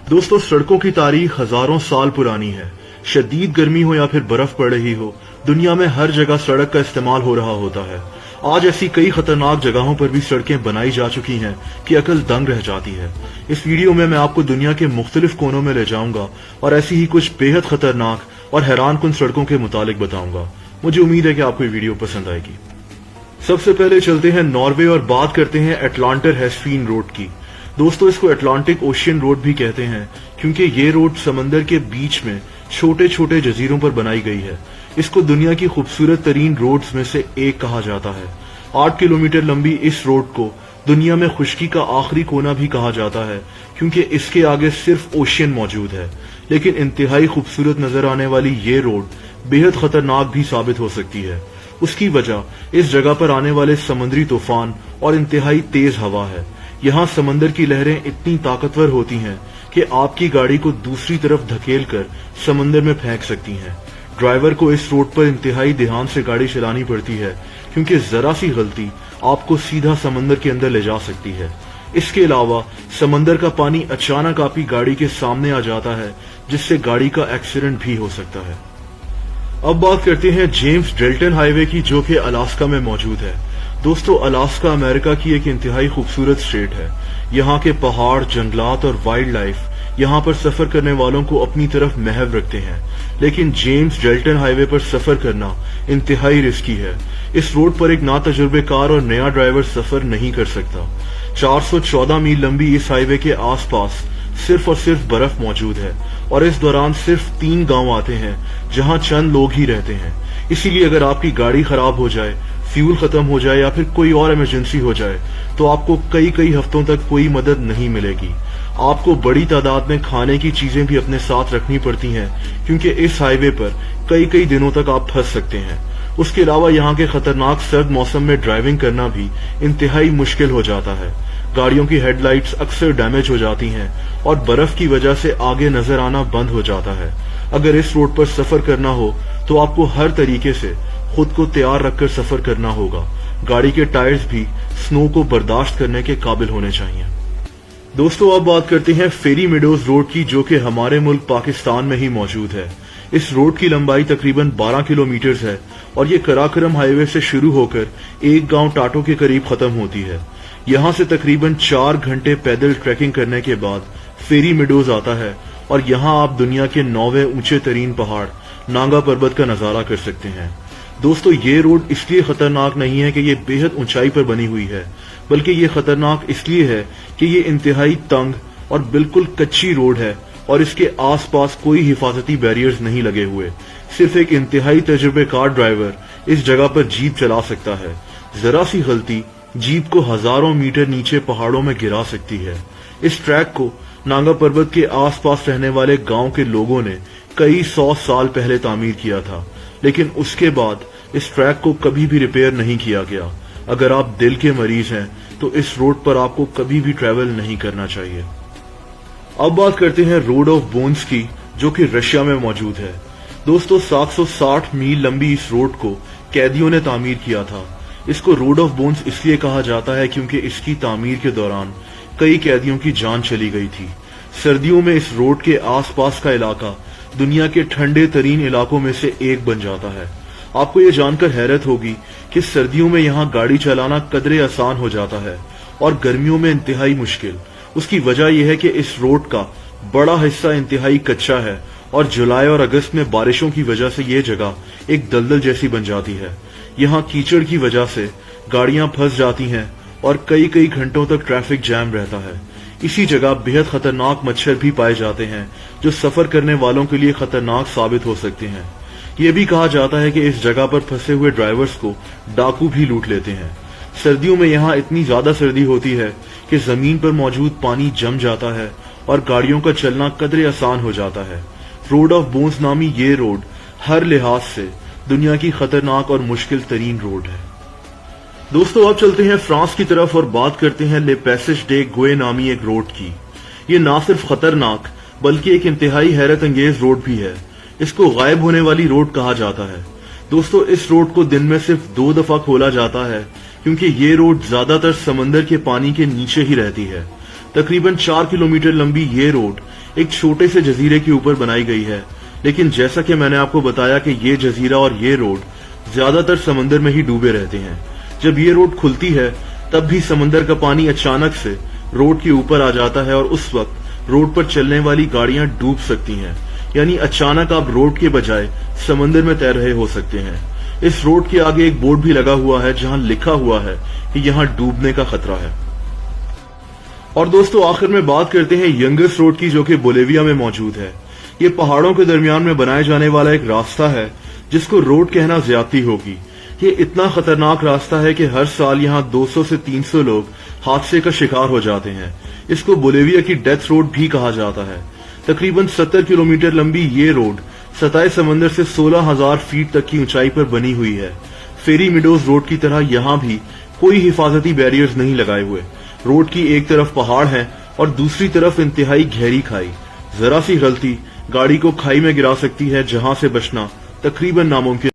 दोस्तों, सड़कों की तारीख हजारों साल पुरानी है। शदीद गर्मी हो या फिर बर्फ पड़ रही हो, दुनिया में हर जगह सड़क का इस्तेमाल हो रहा होता है। आज ऐसी कई खतरनाक जगहों पर भी सड़कें बनाई जा चुकी हैं कि अकल दंग रह जाती है। इस वीडियो में मैं आपको दुनिया के मुख्तलिफ कोनों में ले जाऊंगा और ऐसी ही कुछ बेहद खतरनाक और हैरान कुन सड़कों के मुतालिक बताऊंगा। मुझे उम्मीद है कि आपको ये वीडियो पसंद आएगी। सबसे पहले चलते हैं नॉर्वे और बात करते हैं अटलांटर हेस्फीन रोड की। दोस्तों, इसको अटलांटिक ओशियन रोड भी कहते हैं क्योंकि ये रोड समंदर के बीच में छोटे छोटे जजीरों पर बनाई गई है। इसको दुनिया की खूबसूरत तरीन रोड्स में से एक कहा जाता है। 8 किलोमीटर लंबी इस रोड को दुनिया में खुश्की का आखिरी कोना भी कहा जाता है क्योंकि इसके आगे सिर्फ ओशियन मौजूद है। लेकिन इंतहाई खूबसूरत नजर आने वाली ये रोड बेहद खतरनाक भी साबित हो सकती है। उसकी वजह इस जगह पर आने वाले समुद्री तूफान और इंतहाई तेज हवा है। यहाँ समंदर की लहरें इतनी ताकतवर होती हैं कि आपकी गाड़ी को दूसरी तरफ धकेलकर समंदर में फेंक सकती हैं। ड्राइवर को इस रोड पर इंतहाई ध्यान से गाड़ी चलानी पड़ती है क्योंकि जरा सी गलती आपको सीधा समंदर के अंदर ले जा सकती है। इसके अलावा समंदर का पानी अचानक आपकी गाड़ी के सामने आ जाता है, जिससे गाड़ी का एक्सीडेंट भी हो सकता है। अब बात करते हैं जेम्स डेल्टन हाईवे की, जो कि अलास्का में मौजूद है। दोस्तों, अलास्का अमेरिका की एक इंतहाई खूबसूरत स्टेट है। यहाँ के पहाड़, जंगलात और वाइल्ड लाइफ यहाँ पर सफर करने वालों को अपनी तरफ महव रखते हैं। लेकिन जेम्स डेल्टन हाईवे पर सफर करना इंतहाई रिस्की है। इस रोड पर एक नातजुर्बेकार और नया ड्राइवर सफर नहीं कर सकता। 414 मील लंबी इस हाईवे के आसपास सिर्फ और सिर्फ बर्फ मौजूद है और इस दौरान सिर्फ 3 गांव आते हैं जहां चंद लोग ही रहते हैं। इसीलिए अगर आपकी गाड़ी खराब हो जाए, फ्यूल खत्म हो जाए या फिर कोई और इमरजेंसी हो जाए तो आपको कई हफ्तों तक कोई मदद नहीं मिलेगी। आपको बड़ी तादाद में खाने की चीजें भी अपने साथ रखनी पड़ती हैं क्योंकि इस हाईवे पर कई दिनों तक आप फंस सकते हैं। उसके अलावा यहाँ के खतरनाक सर्द मौसम में ड्राइविंग करना भी इंतहाई मुश्किल हो जाता है। गाड़ियों की हेडलाइट्स अक्सर डैमेज हो जाती हैं और बर्फ की वजह से आगे नजर आना बंद हो जाता है। अगर इस रोड पर सफर करना हो तो आपको हर तरीके से खुद को तैयार रखकर सफर करना होगा। गाड़ी के टायर्स भी स्नो को बर्दाश्त करने के काबिल होने चाहिए। दोस्तों, अब बात करते हैं फेरी मेडोज रोड की, जो कि हमारे मुल्क पाकिस्तान में ही मौजूद है। इस रोड की लंबाई तकरीबन 12 किलोमीटर है और ये कराकरम हाईवे से शुरू होकर एक गांव टाटो के करीब खत्म होती है। यहाँ से तकरीबन 4 घंटे पैदल ट्रैकिंग करने के बाद फेरी मेडोज आता है और यहाँ आप दुनिया के 9वें ऊंचे तरीन पहाड़ नांगा पर्वत का नजारा कर सकते हैं। दोस्तों, ये रोड इसलिए खतरनाक नहीं है कि ये बेहद ऊंचाई पर बनी हुई है, बल्कि ये खतरनाक इसलिए है कि ये इंतहाई तंग और बिल्कुल कच्ची रोड है और इसके आसपास कोई हिफाजती बैरियर्स नहीं लगे हुए। सिर्फ एक इंतहाई तजुर्बेकार ड्राइवर इस जगह पर जीप चला सकता है। जरा सी गलती जीप को हजारों मीटर नीचे पहाड़ों में गिरा सकती है। इस ट्रैक को नांगा पर्वत के आसपास रहने वाले गांव के लोगों ने कई 100 साल पहले तामीर किया था, लेकिन उसके बाद इस ट्रैक को कभी भी रिपेयर नहीं किया गया। अगर आप दिल के मरीज हैं तो इस रोड पर आपको कभी भी ट्रैवल नहीं करना चाहिए। अब बात करते हैं रोड ऑफ बोन्स की, जो कि रशिया में मौजूद है। दोस्तों, 760 मील लंबी इस रोड को कैदियों ने तामीर किया था। इसको रोड ऑफ बोन्स इसलिए कहा जाता है क्योंकि इसकी तामीर के दौरान कई कैदियों की जान चली गई थी। सर्दियों में इस रोड के आसपास का इलाका दुनिया के ठंडे तरीन इलाकों में से एक बन जाता है। आपको ये जानकर हैरत होगी कि सर्दियों में यहाँ गाड़ी चलाना कदरे आसान हो जाता है और गर्मियों में इंतहाई मुश्किल। उसकी वजह यह है कि इस रोड का बड़ा हिस्सा इंतहाई कच्चा है और जुलाई और अगस्त में बारिशों की वजह से ये जगह एक दलदल जैसी बन जाती है। यहाँ कीचड़ की वजह से गाड़ियां फंस जाती हैं और कई घंटों तक ट्रैफिक जैम रहता है। इसी जगह बेहद खतरनाक मच्छर भी पाए जाते हैं जो सफर करने वालों के लिए खतरनाक साबित हो सकते हैं। ये भी कहा जाता है कि इस जगह पर फंसे हुए ड्राइवर्स को डाकू भी लूट लेते हैं। सर्दियों में यहाँ इतनी ज्यादा सर्दी होती है कि जमीन पर मौजूद पानी जम जाता है और गाड़ियों का चलना कदरे आसान हो जाता है। रोड ऑफ बोन्स नामी ये रोड हर लिहाज से दुनिया की खतरनाक और मुश्किल तरीन रोड है। दोस्तों, अब चलते हैं फ्रांस की तरफ और बात करते हैं ले पैसेज डे गोए नामी एक रोड की। ये ना सिर्फ खतरनाक बल्कि एक इंतहाई हैरत अंगेज रोड भी है। इसको गायब होने वाली रोड कहा जाता है। दोस्तों, इस रोड को दिन में सिर्फ 2 दफा खोला जाता है क्योंकि ये रोड ज्यादातर समंदर के पानी के नीचे ही रहती है। तकरीबन 4 किलोमीटर लंबी ये रोड एक छोटे से जजीरे के ऊपर बनाई गई है, लेकिन जैसा कि मैंने आपको बताया कि ये जजीरा और ये रोड ज्यादातर समंदर में ही डूबे रहते हैं। जब ये रोड खुलती है तब भी समंदर का पानी अचानक से रोड के ऊपर आ जाता है और उस वक्त रोड पर चलने वाली गाड़ियां डूब सकती हैं, यानी अचानक आप रोड के बजाय समंदर में तैर रहे हो सकते हैं। इस रोड के आगे एक बोर्ड भी लगा हुआ है जहां लिखा हुआ है कि यहां डूबने का खतरा है। और दोस्तों, आखिर में बात करते हैं यंगेस्ट रोड की, जो कि बोलिविया में मौजूद है। ये पहाड़ों के दरमियान में बनाए जाने वाला एक रास्ता है जिसको रोड कहना ज्यादती होगी। ये इतना खतरनाक रास्ता है कि हर साल यहाँ 200 से 300 लोग हादसे का शिकार हो जाते हैं। इसको बोलिविया की डेथ रोड भी कहा जाता है। तकरीबन 70 किलोमीटर लंबी ये रोड सतह समंदर से 16,000 फीट तक की ऊंचाई पर बनी हुई है। फेरी मिडोज रोड की तरह यहाँ भी कोई हिफाजती बैरियर्स नहीं लगाए हुए। रोड की एक तरफ पहाड़ है और दूसरी तरफ इंतहाई गहरी खाई। जरा सी गलती गाड़ी को खाई में गिरा सकती है, जहां से बचना तकरीबन नामुमकिन।